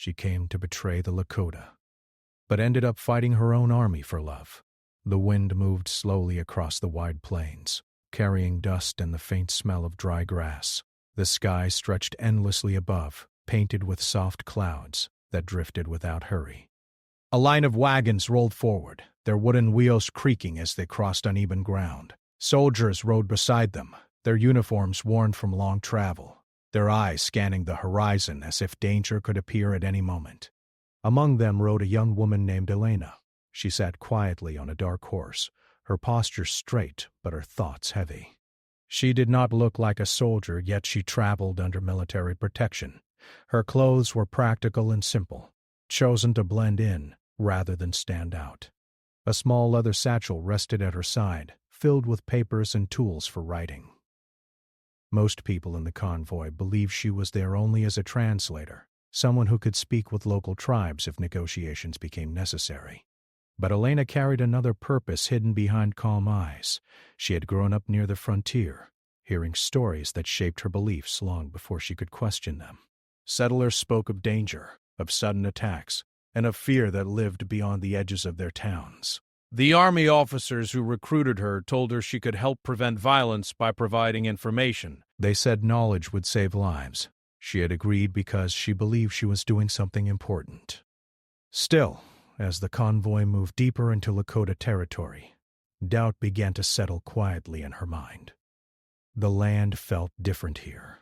she came to betray the Lakota, but ended up fighting her own army for love. The wind moved slowly across the wide plains, carrying dust and the faint smell of dry grass. The sky stretched endlessly above, painted with soft clouds that drifted without hurry. A line of wagons rolled forward, their wooden wheels creaking as they crossed uneven ground. Soldiers rode beside them, their uniforms worn from long travel, their eyes scanning the horizon as if danger could appear at any moment. Among them rode a young woman named Elena. She sat quietly on a dark horse, her posture straight but her thoughts heavy. She did not look like a soldier, yet she traveled under military protection. Her clothes were practical and simple, chosen to blend in rather than stand out. A small leather satchel rested at her side, filled with papers and tools for writing. Most people in the convoy believed she was there only as a translator, someone who could speak with local tribes if negotiations became necessary. But Elena carried another purpose hidden behind calm eyes. She had grown up near the frontier, hearing stories that shaped her beliefs long before she could question them. Settlers spoke of danger, of sudden attacks, and of fear that lived beyond the edges of their towns. The army officers who recruited her told her she could help prevent violence by providing information. They said knowledge would save lives. She had agreed because she believed she was doing something important. Still, as the convoy moved deeper into Lakota territory, doubt began to settle quietly in her mind. The land felt different here.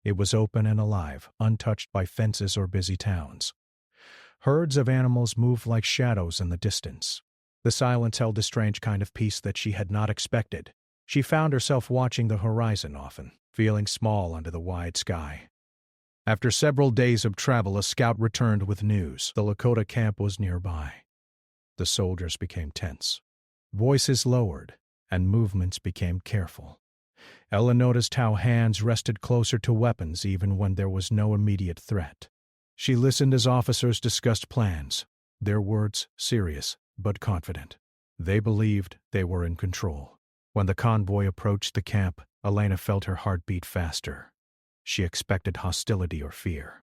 It was open and alive, untouched by fences or busy towns. Herds of animals moved like shadows in the distance. The silence held a strange kind of peace that she had not expected. She found herself watching the horizon often, feeling small under the wide sky. After several days of travel, a scout returned with news. The Lakota camp was nearby. The soldiers became tense. Voices lowered, and movements became careful. Ella noticed how hands rested closer to weapons even when there was no immediate threat. She listened as officers discussed plans, their words serious but confident. They believed they were in control. When the convoy approached the camp, Elena felt her heart beat faster. She expected hostility or fear.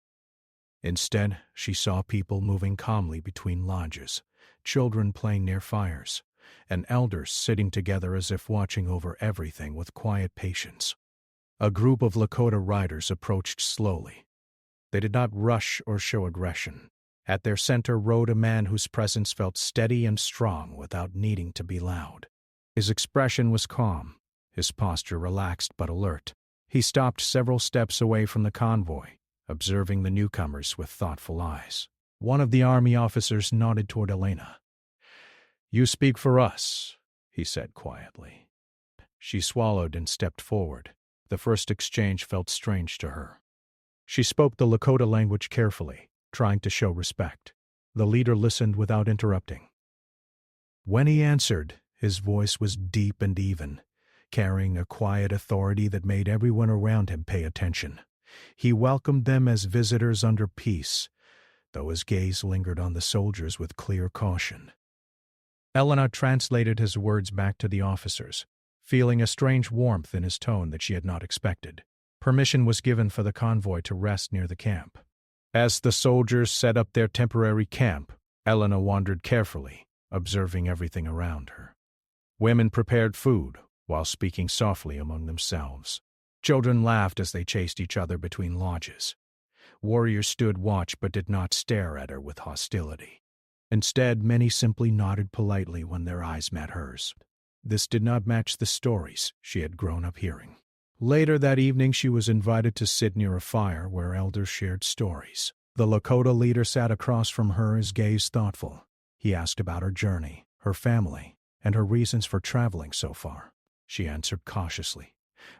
Instead, she saw people moving calmly between lodges, children playing near fires, and elders sitting together as if watching over everything with quiet patience. A group of Lakota riders approached slowly. They did not rush or show aggression. At their center rode a man whose presence felt steady and strong without needing to be loud. His expression was calm, his posture relaxed but alert. He stopped several steps away from the convoy, observing the newcomers with thoughtful eyes. One of the army officers nodded toward Elena. "You speak for us," he said quietly. She swallowed and stepped forward. The first exchange felt strange to her. She spoke the Lakota language carefully, trying to show respect. The leader listened without interrupting. When he answered, his voice was deep and even, carrying a quiet authority that made everyone around him pay attention. He welcomed them as visitors under peace, though his gaze lingered on the soldiers with clear caution. Elena translated his words back to the officers, feeling a strange warmth in his tone that she had not expected. Permission was given for the convoy to rest near the camp. As the soldiers set up their temporary camp, Elena wandered carefully, observing everything around her. Women prepared food, while speaking softly among themselves. Children laughed as they chased each other between lodges. Warriors stood watch but did not stare at her with hostility. Instead, many simply nodded politely when their eyes met hers. This did not match the stories she had grown up hearing. Later that evening, she was invited to sit near a fire where elders shared stories. The Lakota leader sat across from her, his gaze thoughtful. He asked about her journey, her family, and her reasons for traveling so far. She answered cautiously,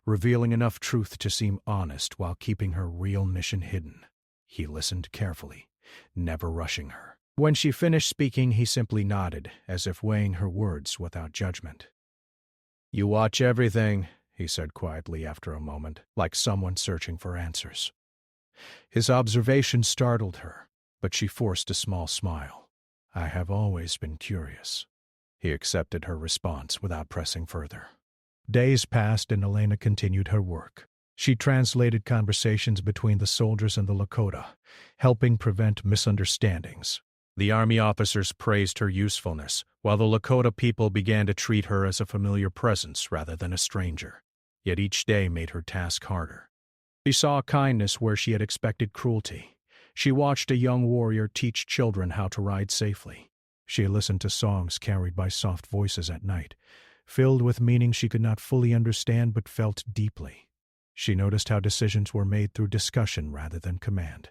revealing enough truth to seem honest while keeping her real mission hidden. He listened carefully, never rushing her. When she finished speaking, he simply nodded, as if weighing her words without judgment. "You watch everything," he said quietly after a moment, like someone searching for answers. His observation startled her, but she forced a small smile. "I have always been curious." He accepted her response without pressing further. Days passed and Elena continued her work. She translated conversations between the soldiers and the Lakota, helping prevent misunderstandings. The army officers praised her usefulness, while the Lakota people began to treat her as a familiar presence rather than a stranger. Yet each day made her task harder. She saw kindness where she had expected cruelty. She watched a young warrior teach children how to ride safely. She listened to songs carried by soft voices at night, filled with meaning she could not fully understand but felt deeply. She noticed how decisions were made through discussion rather than command,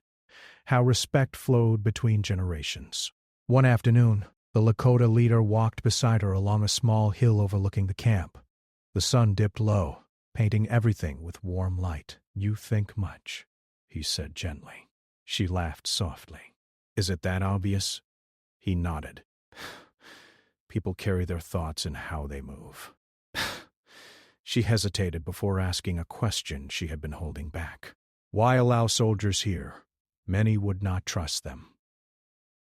how respect flowed between generations. One afternoon, the Lakota leader walked beside her along a small hill overlooking the camp. The sun dipped low, painting everything with warm light. "You think much," he said gently. She laughed softly. "Is it that obvious?" He nodded. "People carry their thoughts in how they move." She hesitated before asking a question she had been holding back. "Why allow soldiers here? Many would not trust them."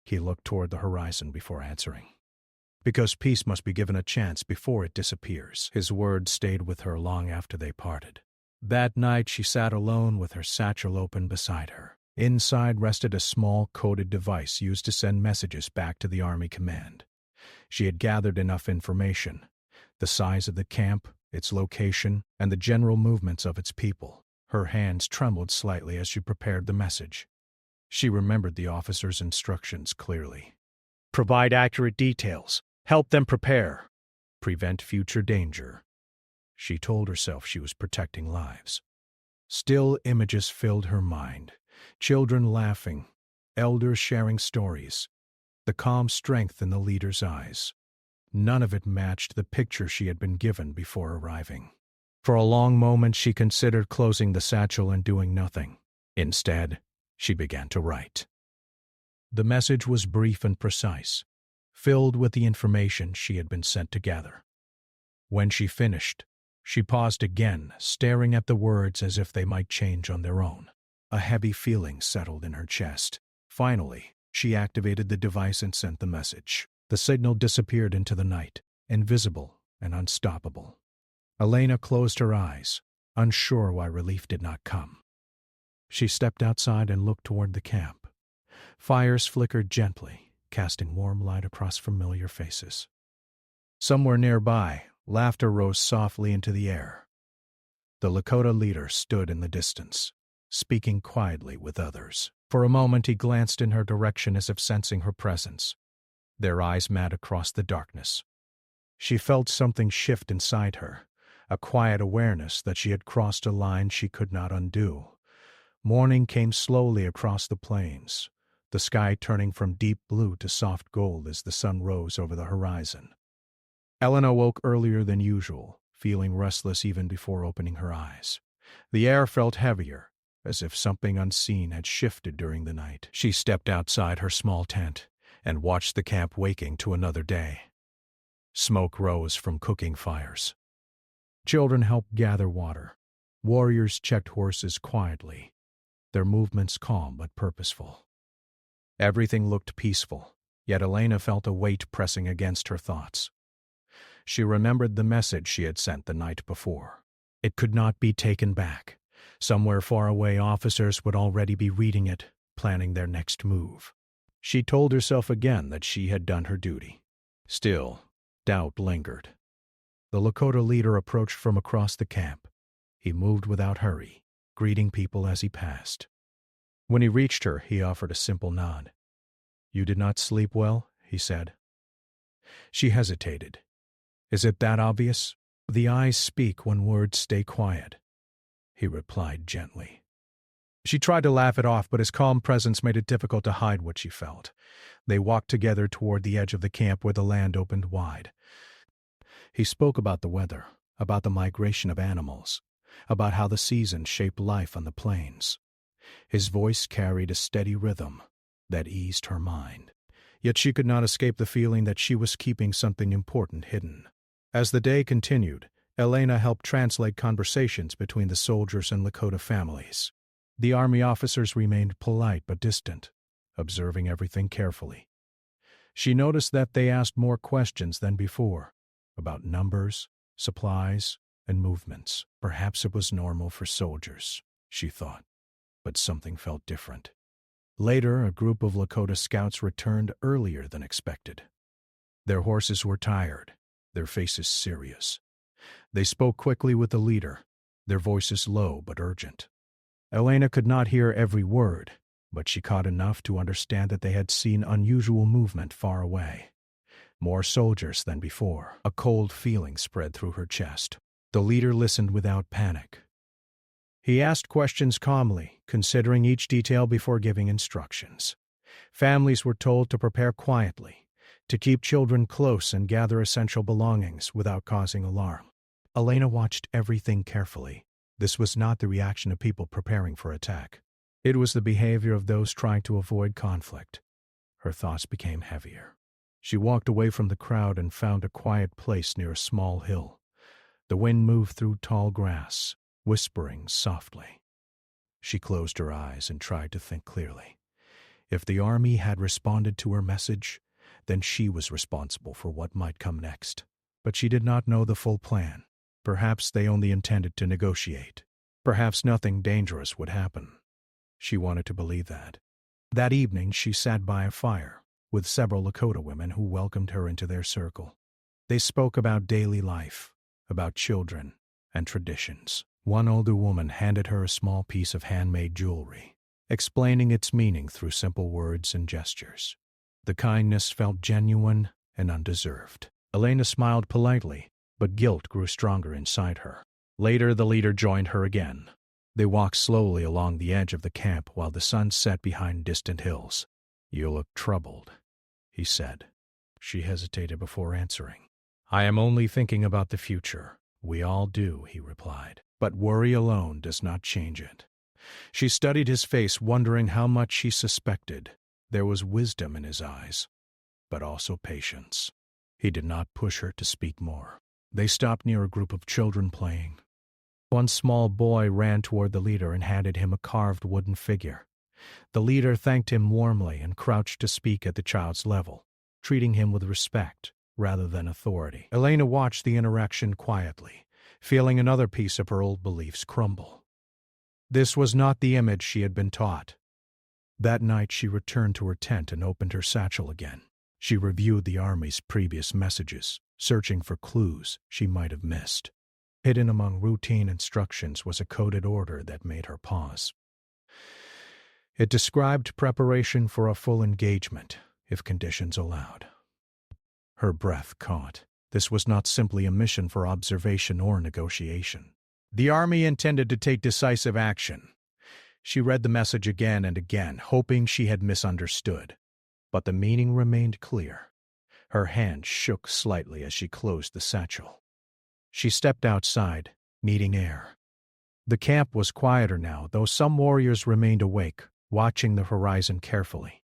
He looked toward the horizon before answering. "Because peace must be given a chance before it disappears." His words stayed with her long after they parted. That night she sat alone with her satchel open beside her. Inside rested a small coded device used to send messages back to the Army command. She had gathered enough information: the size of the camp, its location, and the general movements of its people. Her hands trembled slightly as she prepared the message. She remembered the officer's instructions clearly. Provide accurate details. Help them prepare. Prevent future danger. She told herself she was protecting lives. Still images filled her mind. Children laughing, elders sharing stories, the calm strength in the leader's eyes. None of it matched the picture she had been given before arriving. For a long moment she considered closing the satchel and doing nothing. Instead, she began to write. The message was brief and precise, filled with the information she had been sent to gather. When she finished, she paused again, staring at the words as if they might change on their own. A heavy feeling settled in her chest. Finally, she activated the device and sent the message. The signal disappeared into the night, invisible and unstoppable. Elena closed her eyes, unsure why relief did not come. She stepped outside and looked toward the camp. Fires flickered gently, casting warm light across familiar faces. Somewhere nearby, laughter rose softly into the air. The Lakota leader stood in the distance, speaking quietly with others. For a moment he glanced in her direction as if sensing her presence. Their eyes met across the darkness. She felt something shift inside her, a quiet awareness that she had crossed a line she could not undo. Morning came slowly across the plains, the sky turning from deep blue to soft gold as the sun rose over the horizon. Elena woke earlier than usual, feeling restless even before opening her eyes. The air felt heavier, as if something unseen had shifted during the night. She stepped outside her small tent and watched the camp waking to another day. Smoke rose from cooking fires. Children helped gather water. Warriors checked horses quietly, their movements calm but purposeful. Everything looked peaceful, yet Elena felt a weight pressing against her thoughts. She remembered the message she had sent the night before. It could not be taken back. Somewhere far away, officers would already be reading it, planning their next move. She told herself again that she had done her duty. Still, doubt lingered. The Lakota leader approached from across the camp. He moved without hurry, greeting people as he passed. When he reached her, he offered a simple nod. "You did not sleep well?" he said. She hesitated. "Is it that obvious?" "The eyes speak when words stay quiet," he replied gently. She tried to laugh it off, but his calm presence made it difficult to hide what she felt. They walked together toward the edge of the camp where the land opened wide. He spoke about the weather, about the migration of animals, about how the seasons shape life on the plains. His voice carried a steady rhythm that eased her mind. Yet she could not escape the feeling that she was keeping something important hidden. As the day continued, Elena helped translate conversations between the soldiers and Lakota families. The army officers remained polite but distant, observing everything carefully. She noticed that they asked more questions than before, about numbers, supplies, and movements. Perhaps it was normal for soldiers, she thought, but something felt different. Later, a group of Lakota scouts returned earlier than expected. Their horses were tired, their faces serious. They spoke quickly with the leader, their voices low but urgent. Elena could not hear every word, but she caught enough to understand that they had seen unusual movement far away. More soldiers than before. A cold feeling spread through her chest. The leader listened without panic. He asked questions calmly, considering each detail before giving instructions. Families were told to prepare quietly, to keep children close and gather essential belongings without causing alarm. Elena watched everything carefully. This was not the reaction of people preparing for attack. It was the behavior of those trying to avoid conflict. Her thoughts became heavier. She walked away from the crowd and found a quiet place near a small hill. The wind moved through tall grass, whispering softly. She closed her eyes and tried to think clearly. If the army had responded to her message, then she was responsible for what might come next. But she did not know the full plan. Perhaps they only intended to negotiate. Perhaps nothing dangerous would happen. She wanted to believe that. That evening she sat by a fire with several Lakota women who welcomed her into their circle. They spoke about daily life, about children, and traditions. One older woman handed her a small piece of handmade jewelry, explaining its meaning through simple words and gestures. The kindness felt genuine and undeserved. Elena smiled politely, but guilt grew stronger inside her. Later, the leader joined her again. They walked slowly along the edge of the camp while the sun set behind distant hills. "You look troubled," he said. She hesitated before answering. "I am only thinking about the future." "We all do," he replied. "But worry alone does not change it." She studied his face, wondering how much he suspected. There was wisdom in his eyes, but also patience. He did not push her to speak more. They stopped near a group of children playing. One small boy ran toward the leader and handed him a carved wooden figure. The leader thanked him warmly and crouched to speak at the child's level, treating him with respect rather than authority. Elena watched the interaction quietly, feeling another piece of her old beliefs crumble. This was not the image she had been taught. That night she returned to her tent and opened her satchel again. She reviewed the army's previous messages, searching for clues she might have missed. Hidden among routine instructions was a coded order that made her pause. It described preparation for a full engagement, if conditions allowed. Her breath caught. This was not simply a mission for observation or negotiation. The army intended to take decisive action. She read the message again and again, hoping she had misunderstood. But the meaning remained clear. Her hand shook slightly as she closed the satchel. She stepped outside, needing air. The camp was quieter now, though some warriors remained awake, watching the horizon carefully.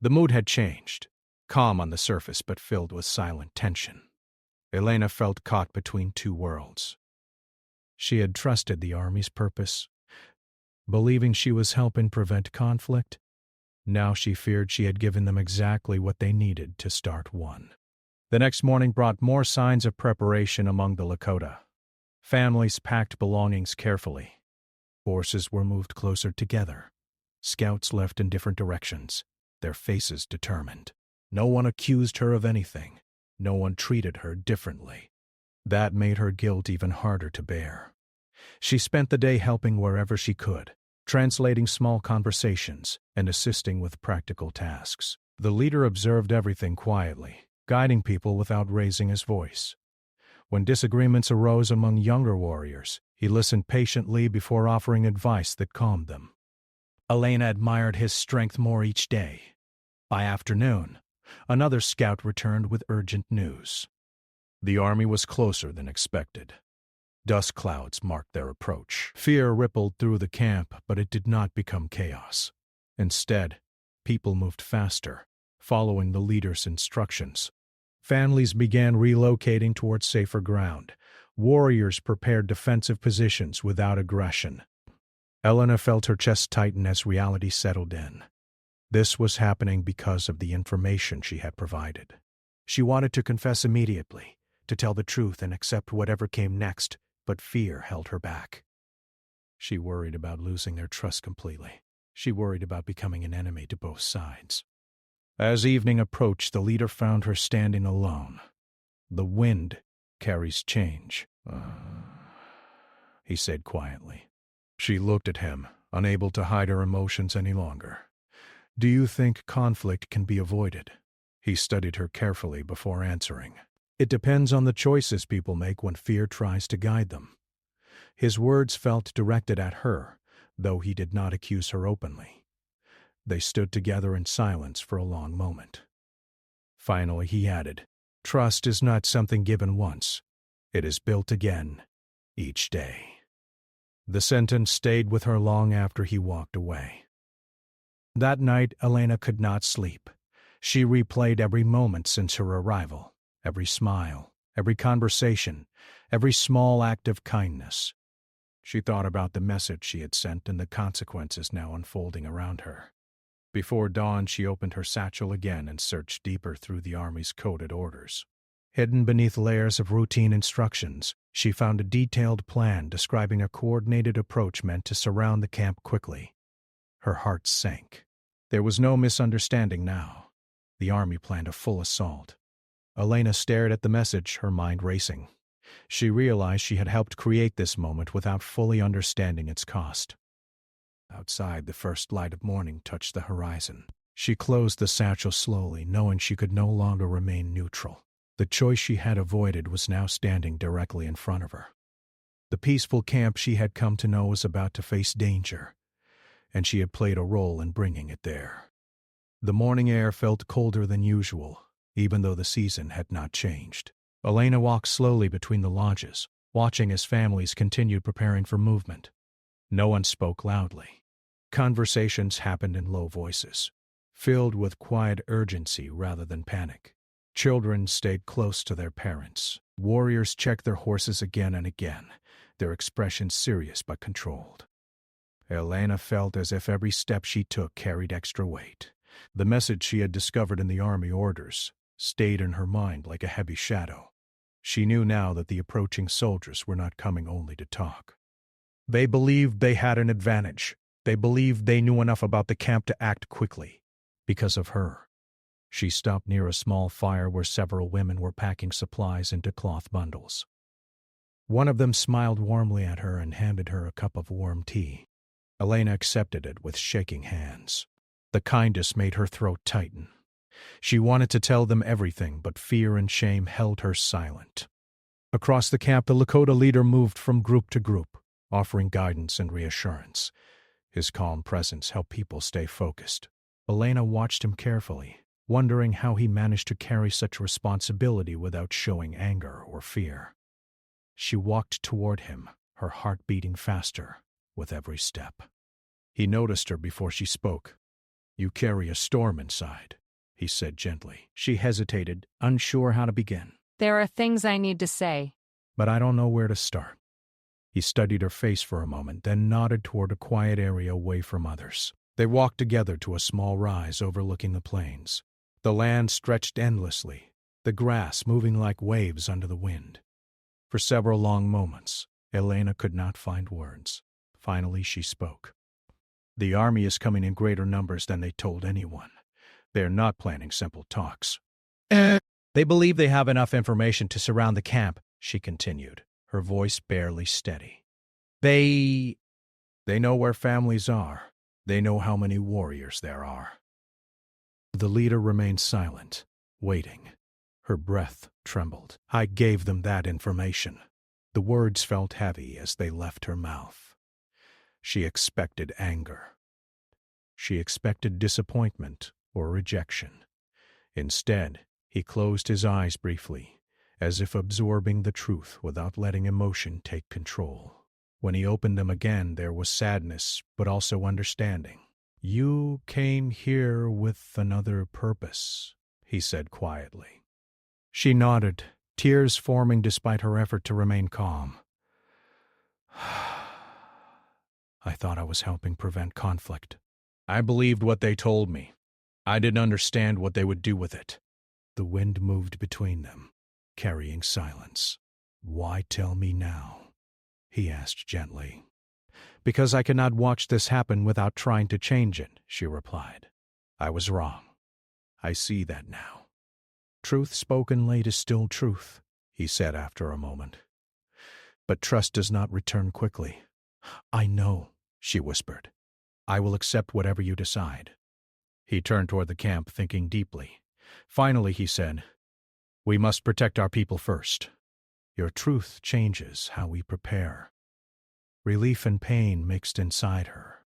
The mood had changed, calm on the surface but filled with silent tension. Elena felt caught between two worlds. She had trusted the army's purpose, believing she was helping prevent conflict. Now she feared she had given them exactly what they needed to start one. The next morning brought more signs of preparation among the Lakota. Families packed belongings carefully. Horses were moved closer together. Scouts left in different directions, their faces determined. No one accused her of anything. No one treated her differently. That made her guilt even harder to bear. She spent the day helping wherever she could, translating small conversations and assisting with practical tasks. The leader observed everything quietly, guiding people without raising his voice. When disagreements arose among younger warriors, he listened patiently before offering advice that calmed them. Elena admired his strength more each day. By afternoon, another scout returned with urgent news. The army was closer than expected. Dust clouds marked their approach. Fear rippled through the camp, but it did not become chaos. Instead, people moved faster, following the leader's instructions. Families began relocating towards safer ground. Warriors prepared defensive positions without aggression. Elena felt her chest tighten as reality settled in. This was happening because of the information she had provided. She wanted to confess immediately, to tell the truth and accept whatever came next, but fear held her back. She worried about losing their trust completely. She worried about becoming an enemy to both sides. As evening approached, the leader found her standing alone. "The wind carries change," he said quietly. She looked at him, unable to hide her emotions any longer. "Do you think conflict can be avoided?" He studied her carefully before answering. "It depends on the choices people make when fear tries to guide them." His words felt directed at her, though he did not accuse her openly. They stood together in silence for a long moment. Finally he added, "Trust is not something given once. It is built again, each day." The sentence stayed with her long after he walked away. That night, Elena could not sleep. She replayed every moment since her arrival, every smile, every conversation, every small act of kindness. She thought about the message she had sent and the consequences now unfolding around her. Before dawn, she opened her satchel again and searched deeper through the Army's coded orders. Hidden beneath layers of routine instructions, she found a detailed plan describing a coordinated approach meant to surround the camp quickly. Her heart sank. There was no misunderstanding now. The Army planned a full assault. Elena stared at the message, her mind racing. She realized she had helped create this moment without fully understanding its cost. Outside, the first light of morning touched the horizon. She closed the satchel slowly, knowing she could no longer remain neutral. The choice she had avoided was now standing directly in front of her. The peaceful camp she had come to know was about to face danger, and she had played a role in bringing it there. The morning air felt colder than usual, even though the season had not changed. Elena walked slowly between the lodges, watching as families continued preparing for movement. No one spoke loudly. Conversations happened in low voices, filled with quiet urgency rather than panic. Children stayed close to their parents. Warriors checked their horses again and again, their expressions serious but controlled. Elena felt as if every step she took carried extra weight. The message she had discovered in the Army orders stayed in her mind like a heavy shadow. She knew now that the approaching soldiers were not coming only to talk. They believed they had an advantage. They believed they knew enough about the camp to act quickly. Because of her. She stopped near a small fire where several women were packing supplies into cloth bundles. One of them smiled warmly at her and handed her a cup of warm tea. Elena accepted it with shaking hands. The kindness made her throat tighten. She wanted to tell them everything, but fear and shame held her silent. Across the camp, the Lakota leader moved from group to group, offering guidance and reassurance. His calm presence helped people stay focused. Elena watched him carefully, wondering how he managed to carry such responsibility without showing anger or fear. She walked toward him, her heart beating faster with every step. He noticed her before she spoke. "You carry a storm inside," he said gently. She hesitated, unsure how to begin. "There are things I need to say." "But I don't know where to start." He studied her face for a moment, then nodded toward a quiet area away from others. They walked together to a small rise overlooking the plains. The land stretched endlessly, the grass moving like waves under the wind. For several long moments, Elena could not find words. Finally, she spoke. "The Army is coming in greater numbers than they told anyone. They are not planning simple talks. They believe they have enough information to surround the camp," she continued, her voice barely steady. They know where families are. They know how many warriors there are." The leader remained silent, waiting. Her breath trembled. "I gave them that information." The words felt heavy as they left her mouth. She expected anger. She expected disappointment or rejection. Instead, he closed his eyes briefly, as if absorbing the truth without letting emotion take control. When he opened them again, there was sadness, but also understanding. "You came here with another purpose," he said quietly. She nodded, tears forming despite her effort to remain calm. "I thought I was helping prevent conflict. I believed what they told me. I didn't understand what they would do with it." The wind moved between them, carrying silence. "Why tell me now?" he asked gently. Because I cannot watch this happen without trying to change it, she replied. I was wrong. I see that now. Truth spoken late is still truth, he said after a moment. But trust does not return quickly. I know, she whispered. I will accept whatever you decide. He turned toward the camp, thinking deeply. Finally, he said, We must protect our people first. Your truth changes how we prepare. Relief and pain mixed inside her.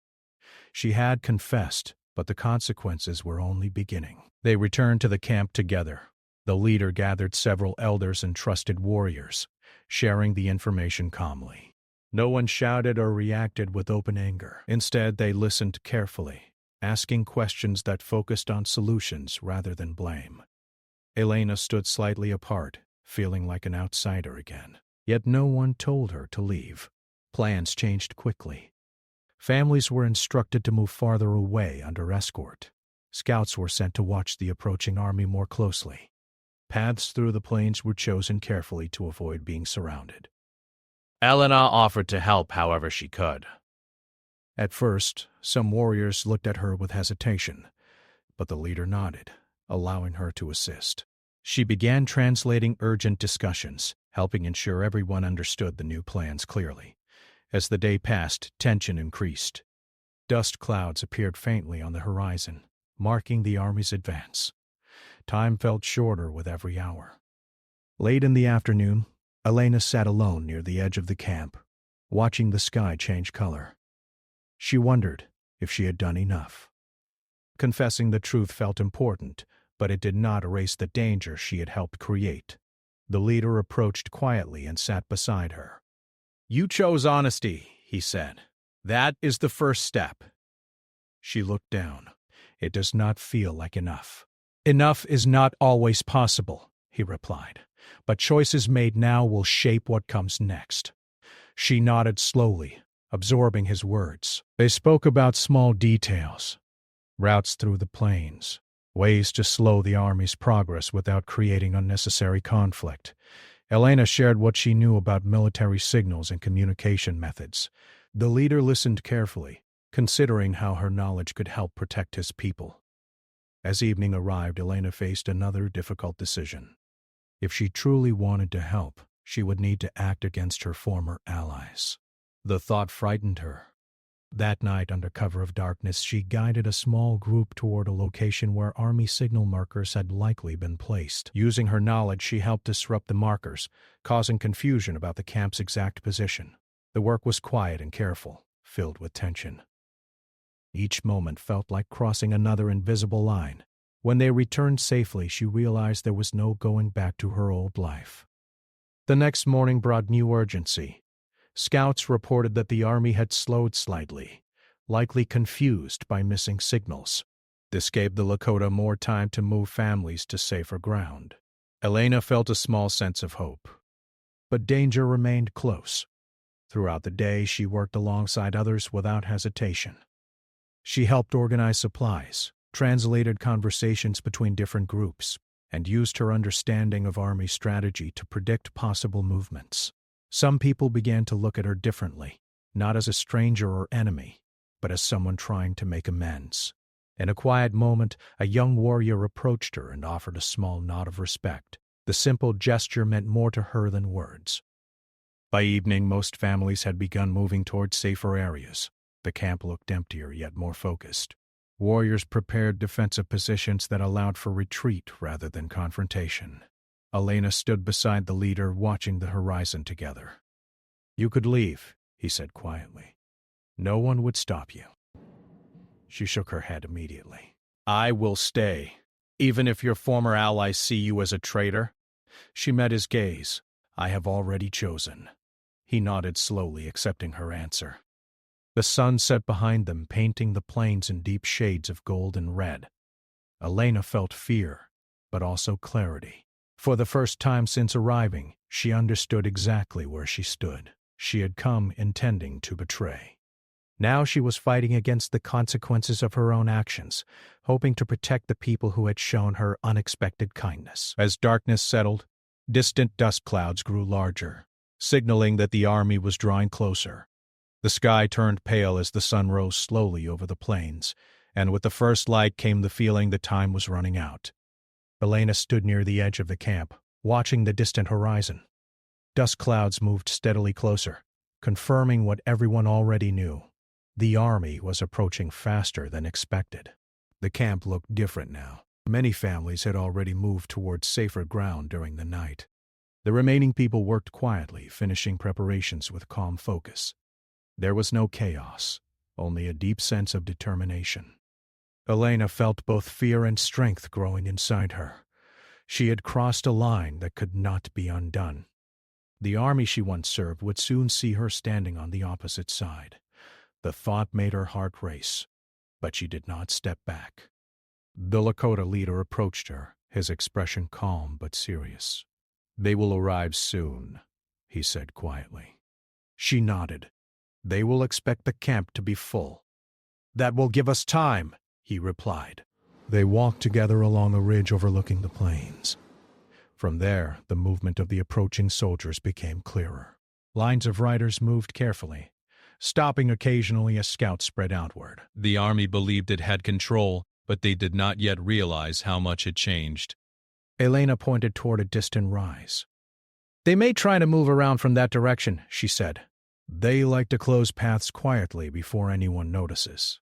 She had confessed, but the consequences were only beginning. They returned to the camp together. The leader gathered several elders and trusted warriors, sharing the information calmly. No one shouted or reacted with open anger. Instead, they listened carefully, asking questions that focused on solutions rather than blame. Elena stood slightly apart, feeling like an outsider again. Yet no one told her to leave. Plans changed quickly. Families were instructed to move farther away under escort. Scouts were sent to watch the approaching army more closely. Paths through the plains were chosen carefully to avoid being surrounded. Elena offered to help however she could. At first, some warriors looked at her with hesitation, but the leader nodded, allowing her to assist. She began translating urgent discussions, helping ensure everyone understood the new plans clearly. As the day passed, tension increased. Dust clouds appeared faintly on the horizon, marking the army's advance. Time felt shorter with every hour. Late in the afternoon, Elena sat alone near the edge of the camp, watching the sky change color. She wondered if she had done enough. Confessing the truth felt important, but it did not erase the danger she had helped create. The leader approached quietly and sat beside her. You chose honesty, he said. That is the first step. She looked down. It does not feel like enough. Enough is not always possible, he replied, but choices made now will shape what comes next. She nodded slowly, absorbing his words. They spoke about small details, routes through the plains, ways to slow the army's progress without creating unnecessary conflict. Elena shared what she knew about military signals and communication methods. The leader listened carefully, considering how her knowledge could help protect his people. As evening arrived, Elena faced another difficult decision. If she truly wanted to help, she would need to act against her former allies. The thought frightened her. That night, under cover of darkness, she guided a small group toward a location where army signal markers had likely been placed. Using her knowledge, she helped disrupt the markers, causing confusion about the camp's exact position. The work was quiet and careful, filled with tension. Each moment felt like crossing another invisible line. When they returned safely, she realized there was no going back to her old life. The next morning brought new urgency. Scouts reported that the army had slowed slightly, likely confused by missing signals. This gave the Lakota more time to move families to safer ground. Elena felt a small sense of hope. But danger remained close. Throughout the day, she worked alongside others without hesitation. She helped organize supplies, translated conversations between different groups, and used her understanding of army strategy to predict possible movements. Some people began to look at her differently, not as a stranger or enemy, but as someone trying to make amends. In a quiet moment, a young warrior approached her and offered a small nod of respect. The simple gesture meant more to her than words. By evening, most families had begun moving toward safer areas. The camp looked emptier yet more focused. Warriors prepared defensive positions that allowed for retreat rather than confrontation. Elena stood beside the leader, watching the horizon together. You could leave, he said quietly. No one would stop you. She shook her head immediately. I will stay, even if your former allies see you as a traitor. She met his gaze. I have already chosen. He nodded slowly, accepting her answer. The sun set behind them, painting the plains in deep shades of gold and red. Elena felt fear, but also clarity. For the first time since arriving, she understood exactly where she stood. She had come intending to betray. Now she was fighting against the consequences of her own actions, hoping to protect the people who had shown her unexpected kindness. As darkness settled, distant dust clouds grew larger. signaling that the army was drawing closer. The sky turned pale as the sun rose slowly over the plains, and with the first light came the feeling that time was running out. Elena stood near the edge of the camp, watching the distant horizon. Dust clouds moved steadily closer, confirming what everyone already knew. The army was approaching faster than expected. The camp looked different now. Many families had already moved towards safer ground during the night. The remaining people worked quietly, finishing preparations with calm focus. There was no chaos, only a deep sense of determination. Elena felt both fear and strength growing inside her. She had crossed a line that could not be undone. The army she once served would soon see her standing on the opposite side. The thought made her heart race, but she did not step back. The Lakota leader approached her, his expression calm but serious. "They will arrive soon," he said quietly. She nodded. "They will expect the camp to be full." "That will give us time," he replied. They walked together along a ridge overlooking the plains. From there, the movement of the approaching soldiers became clearer. Lines of riders moved carefully, stopping occasionally as scouts spread outward. The army believed it had control, but they did not yet realize how much it changed. Elena pointed toward a distant rise. "They may try to move around from that direction," she said. "They like to close paths quietly before anyone notices."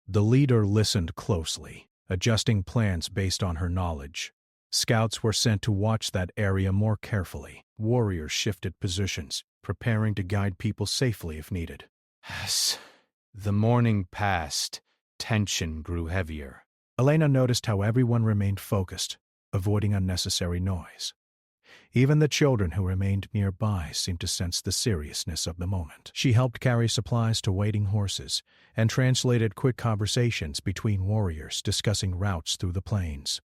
The leader listened closely, adjusting plans based on her knowledge. Scouts were sent to watch that area more carefully. Warriors shifted positions, preparing to guide people safely if needed. As the morning passed, tension grew heavier. Elena noticed how everyone remained focused, avoiding unnecessary noise. Even the children who remained nearby seemed to sense the seriousness of the moment. She helped carry supplies to waiting horses and translated quick conversations between warriors discussing routes through the plains.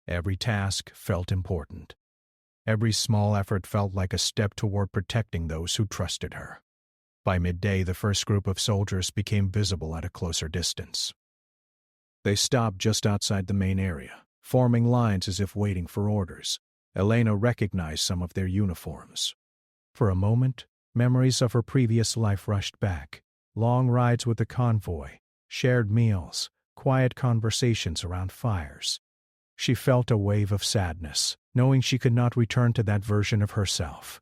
Every task felt important. Every small effort felt like a step toward protecting those who trusted her. By midday, the first group of soldiers became visible at a closer distance. They stopped just outside the main area, forming lines as if waiting for orders. Elena recognized some of their uniforms. For a moment, memories of her previous life rushed back. Long rides with the convoy, shared meals, quiet conversations around fires. She felt a wave of sadness, knowing she could not return to that version of herself.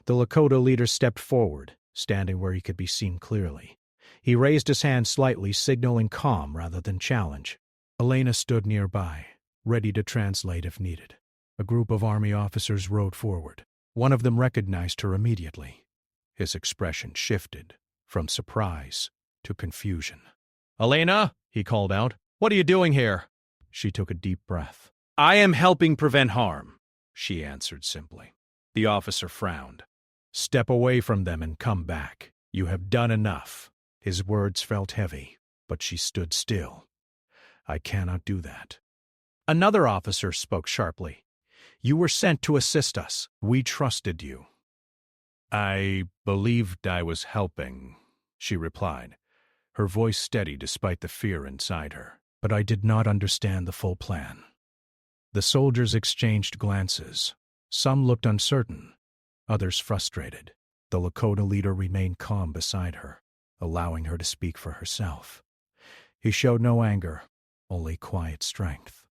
The Lakota leader stepped forward, standing where he could be seen clearly. He raised his hand slightly, signaling calm rather than challenge. Elena stood nearby, ready to translate if needed. A group of army officers rode forward. One of them recognized her immediately. His expression shifted from surprise to confusion. "Elena," he called out, "what are you doing here?" She took a deep breath. "I am helping prevent harm," she answered simply. The officer frowned. "Step away from them and come back. You have done enough." His words felt heavy, but she stood still. "I cannot do that." Another officer spoke sharply. "You were sent to assist us. We trusted you." "I believed I was helping," she replied, her voice steady despite the fear inside her. "But I did not understand the full plan." The soldiers exchanged glances. Some looked uncertain, others frustrated. The Lakota leader remained calm beside her, allowing her to speak for herself. He showed no anger, only quiet strength.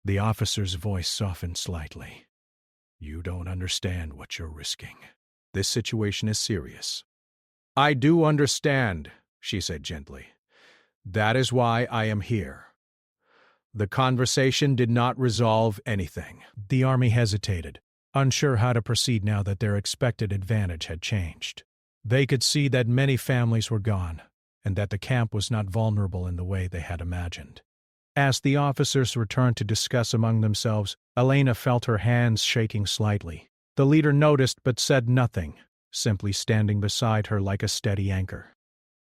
The officer's voice softened slightly. "You don't understand what you're risking. This situation is serious." "I do understand," she said gently. "That is why I am here." The conversation did not resolve anything. The army hesitated, unsure how to proceed now that their expected advantage had changed. They could see that many families were gone, and that the camp was not vulnerable in the way they had imagined. As the officers returned to discuss among themselves, Elena felt her hands shaking slightly. The leader noticed but said nothing, simply standing beside her like a steady anchor.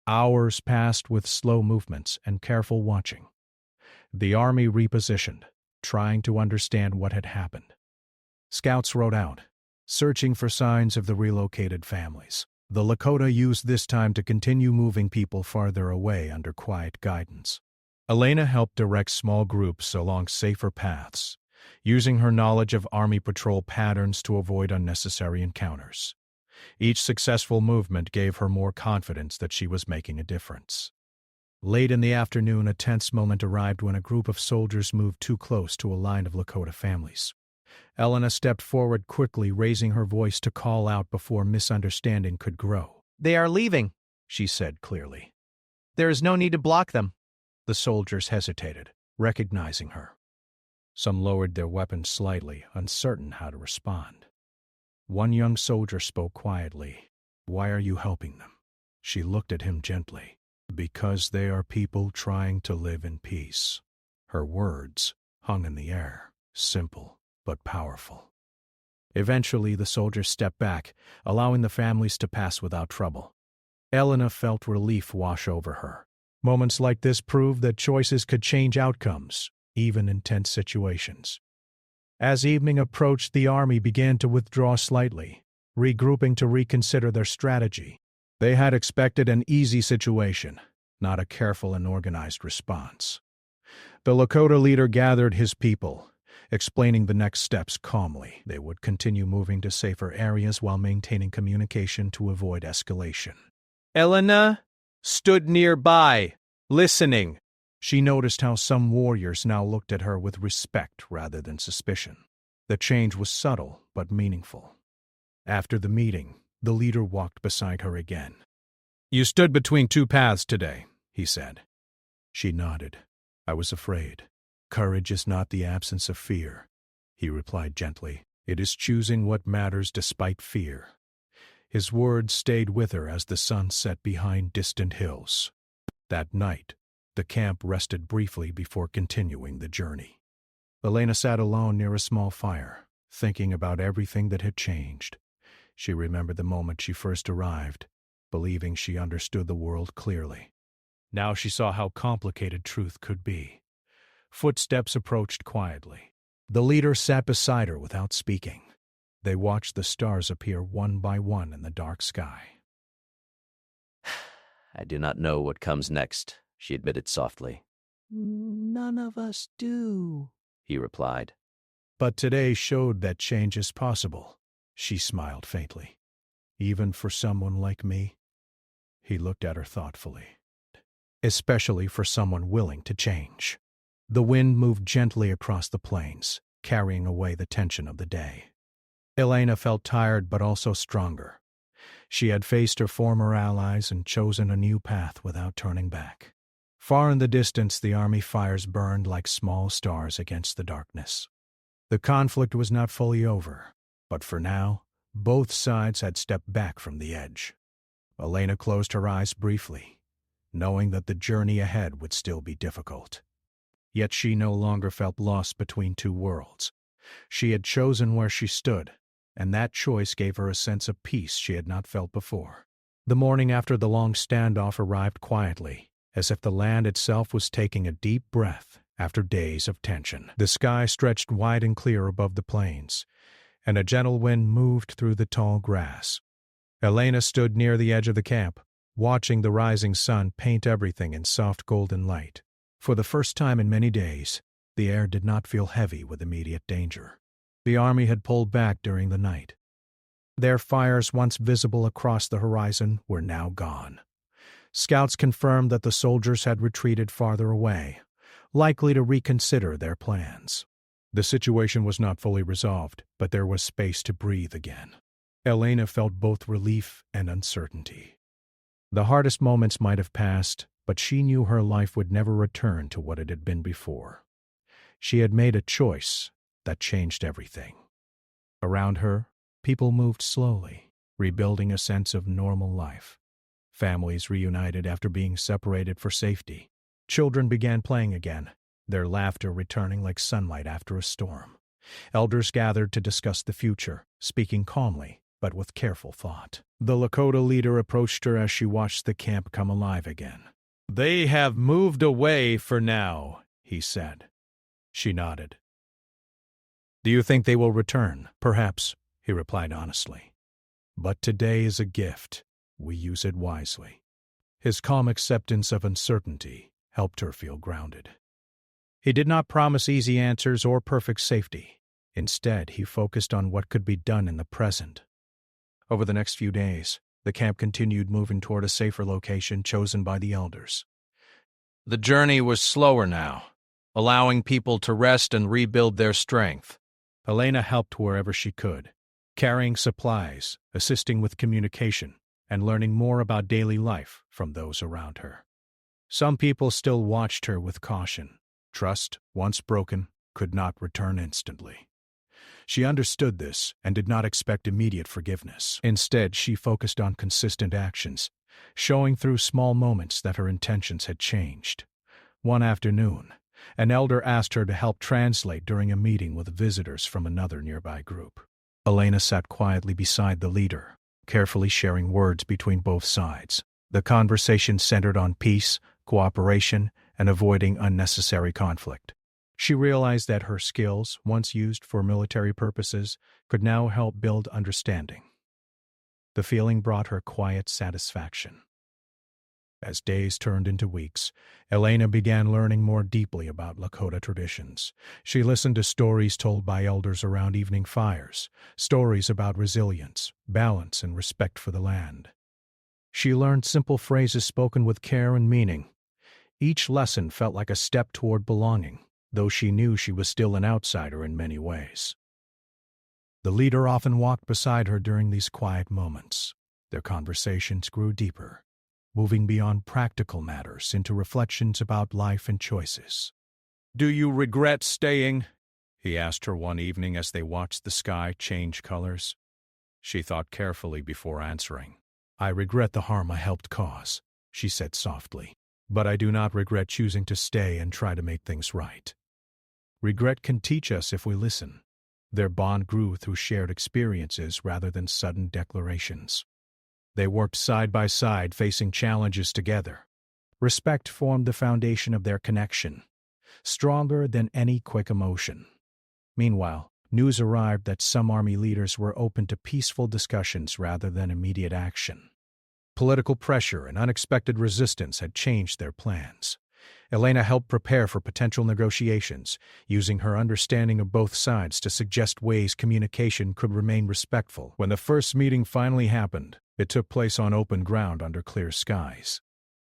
Hours passed with slow movements and careful watching. The army repositioned, trying to understand what had happened. Scouts rode out, searching for signs of the relocated families. The Lakota used this time to continue moving people farther away under quiet guidance. Elena helped direct small groups along safer paths, using her knowledge of Army patrol patterns to avoid unnecessary encounters. Each successful movement gave her more confidence that she was making a difference. Late in the afternoon, a tense moment arrived when a group of soldiers moved too close to a line of Lakota families. Elena stepped forward quickly, raising her voice to call out before misunderstanding could grow. "They are leaving," she said clearly. "There is no need to block them." The soldiers hesitated, recognizing her. Some lowered their weapons slightly, uncertain how to respond. One young soldier spoke quietly. "Why are you helping them?" She looked at him gently. "Because they are people trying to live in peace." Her words hung in the air, simple but powerful. Eventually, the soldiers stepped back, allowing the families to pass without trouble. Elena felt relief wash over her. Moments like this proved that choices could change outcomes, even in tense situations. As evening approached, the army began to withdraw slightly, regrouping to reconsider their strategy. They had expected an easy situation, not a careful and organized response. The Lakota leader gathered his people, explaining the next steps calmly. They would continue moving to safer areas while maintaining communication to avoid escalation. Elena stood nearby, listening. She noticed how some warriors now looked at her with respect rather than suspicion. The change was subtle but meaningful. After the meeting, the leader walked beside her again. "You stood between two paths today," he said. She nodded. "I was afraid. Courage is not the absence of fear," he replied gently. "It is choosing what matters despite fear." His words stayed with her as the sun set behind distant hills. That night, the camp rested briefly before continuing the journey. Elena sat alone near a small fire, thinking about everything that had changed. She remembered the moment she first arrived, believing she understood the world clearly. Now she saw how complicated truth could be. Footsteps approached quietly. The leader sat beside her without speaking. They watched the stars appear one by one in the dark sky. "I do not know what comes next," she admitted softly. "None of us do," he replied. "But today showed that change is possible," she smiled faintly. "Even for someone like me?" He looked at her thoughtfully. "Especially for someone willing to change." The wind moved gently across the plains, carrying away the tension of the day. Elena felt tired but also stronger. She had faced her former allies and chosen a new path without turning back. Far in the distance, the army fires burned like small stars against the darkness. The conflict was not fully over, but for now, both sides had stepped back from the edge. Elena closed her eyes briefly, knowing that the journey ahead would still be difficult. Yet she no longer felt lost between two worlds. She had chosen where she stood, and that choice gave her a sense of peace she had not felt before. The morning after the long standoff arrived quietly, as if the land itself was taking a deep breath after days of tension. The sky stretched wide and clear above the plains, and a gentle wind moved through the tall grass. Elena stood near the edge of the camp, watching the rising sun paint everything in soft golden light. For the first time in many days, the air did not feel heavy with immediate danger. The army had pulled back during the night. Their fires, once visible across the horizon, were now gone. Scouts confirmed that the soldiers had retreated farther away, likely to reconsider their plans. The situation was not fully resolved, but there was space to breathe again. Elena felt both relief and uncertainty. The hardest moments might have passed, but she knew her life would never return to what it had been before. She had made a choice that changed everything. Around her, people moved slowly, rebuilding a sense of normal life. Families reunited after being separated for safety. Children began playing again, their laughter returning like sunlight after a storm. Elders gathered to discuss the future, speaking calmly, but with careful thought. The Lakota leader approached her as she watched the camp come alive again. "They have moved away for now," he said. She nodded. "Do you think they will return?" "Perhaps," he replied honestly. "But today is a gift. We use it wisely." His calm acceptance of uncertainty helped her feel grounded. He did not promise easy answers or perfect safety. Instead, he focused on what could be done in the present. Over the next few days, the camp continued moving toward a safer location chosen by the elders. The journey was slower now, allowing people to rest and rebuild their strength. Elena helped wherever she could, carrying supplies, assisting with communication, and learning more about daily life from those around her. Some people still watched her with caution. Trust, once broken, could not return instantly. She understood this and did not expect immediate forgiveness. Instead, she focused on consistent actions, showing through small moments that her intentions had changed. One afternoon, an elder asked her to help translate during a meeting with visitors from another nearby group. Elena sat quietly beside the leader, carefully sharing words between both sides. The conversation centered on peace, cooperation, and avoiding unnecessary conflict. She realized that her skills, once used for military purposes, could now help build understanding. The feeling brought her quiet satisfaction. As days turned into weeks, Elena began learning more deeply about Lakota traditions. She listened to stories told by elders around evening fires, stories about resilience, balance, and respect for the land. She learned simple phrases spoken with care and meaning. Each lesson felt like a step toward belonging, though she knew she was still an outsider in many ways. The leader often walked beside her during these quiet moments. Their conversations grew deeper, moving beyond practical matters into reflections about life and choices. "Do you regret staying?" he asked her one evening as they watched the sky change colors. She thought carefully before answering. "I regret the harm I helped cause," she said softly, "but I do not regret choosing to stay and try to make things right." Regret can teach us if we listen. Their bond grew through shared experiences rather than sudden declarations. They worked side by side, facing challenges together. Respect formed the foundation of their connection, stronger than any quick emotion. Meanwhile, news arrived that some army leaders were open to peaceful discussions rather than immediate action. Political pressure and unexpected resistance had changed their plans. Elena helped prepare for potential negotiations, using her understanding of both sides to suggest ways communication could remain respectful. When the first meeting finally happened, it took place on open ground under clear skies.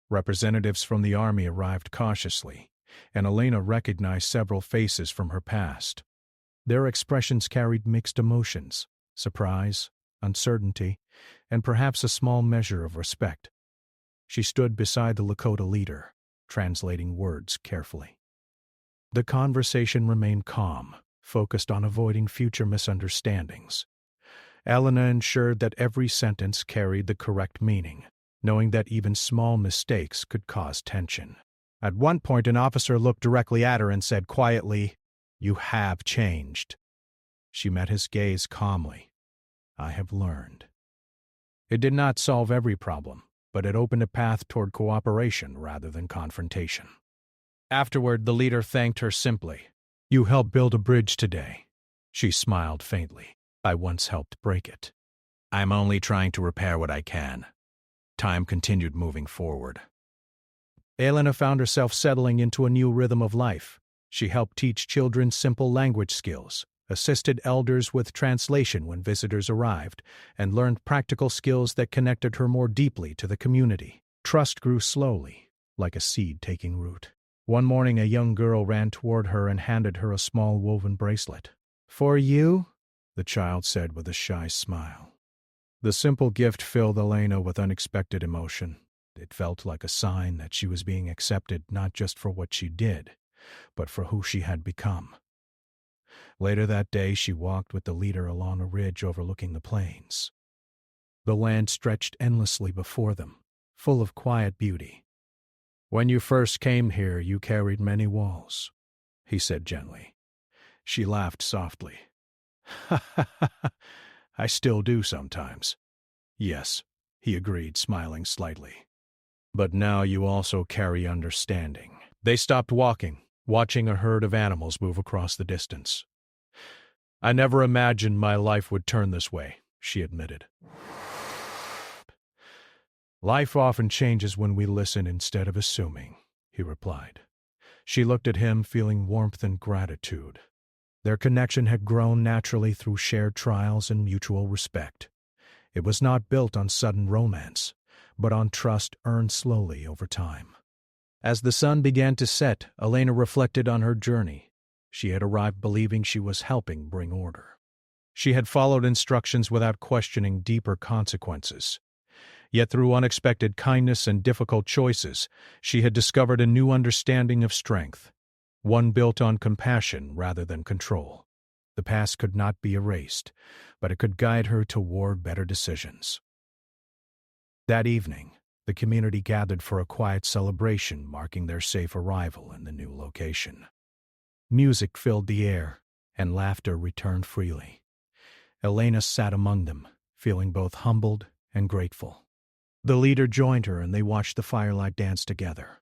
Representatives from the army arrived cautiously, and Elena recognized several faces from her past. Their expressions carried mixed emotions: surprise, uncertainty, and perhaps a small measure of respect. She stood beside the Lakota leader, translating words carefully. The conversation remained calm, focused on avoiding future misunderstandings. Elena ensured that every sentence carried the correct meaning, knowing that even small mistakes could cause tension. At one point, an officer looked directly at her and said quietly, "You have changed." She met his gaze calmly. "I have learned." It did not solve every problem, but it opened a path toward cooperation rather than confrontation. Afterward, the leader thanked her simply. "You helped build a bridge today." She smiled faintly. "I once helped break it." "I'm only trying to repair what I can." Time continued moving forward. Elena found herself settling into a new rhythm of life. She helped teach children simple language skills, assisted elders with translation when visitors arrived, and learned practical skills that connected her more deeply to the community. Trust grew slowly, like a seed taking root. One morning, a young girl ran toward her and handed her a small woven bracelet. "For you?" the child said with a shy smile. The simple gift filled Elena with unexpected emotion. It felt like a sign that she was being accepted not just for what she did, but for who she had become. Later that day, she walked with the leader along a ridge overlooking the plains. The land stretched endlessly before them, full of quiet beauty. "When you first came here, you carried many walls," he said gently. She laughed softly. "Ha ha ha, I still do sometimes." "Yes," he agreed, smiling slightly. "But now you also carry understanding." They stopped walking, watching a herd of animals move across the distance. "I never imagined my life would turn this way," she admitted. "Life often changes when we listen instead of assuming," he replied. She looked at him, feeling warmth and gratitude. Their connection had grown naturally through shared trials and mutual respect. It was not built on sudden romance, but on trust earned slowly over time. As the sun began to set, Elena reflected on her journey. She had arrived believing she was helping bring order. She had followed instructions without questioning deeper consequences. Yet through unexpected kindness and difficult choices, she had discovered a new understanding of strength, one built on compassion rather than control. The past could not be erased, but it could guide her toward better decisions. That evening, the community gathered for a quiet celebration marking their safe arrival in the new location. Music filled the air, and laughter returned freely. Elena sat among them, feeling both humbled and grateful. The leader joined her, and they watched the firelight dance together.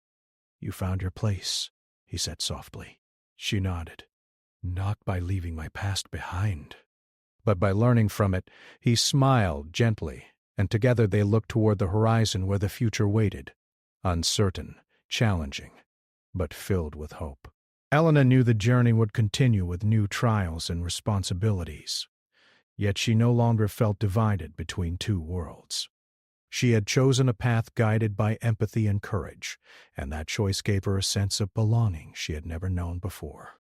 "You found your place," he said softly. She nodded. "Not by leaving my past behind, but by learning from it." He smiled gently, and together they looked toward the horizon where the future waited, uncertain, challenging, but filled with hope. Elena knew the journey would continue with new trials and responsibilities, yet she no longer felt divided between two worlds. She had chosen a path guided by empathy and courage, and that choice gave her a sense of belonging she had never known before.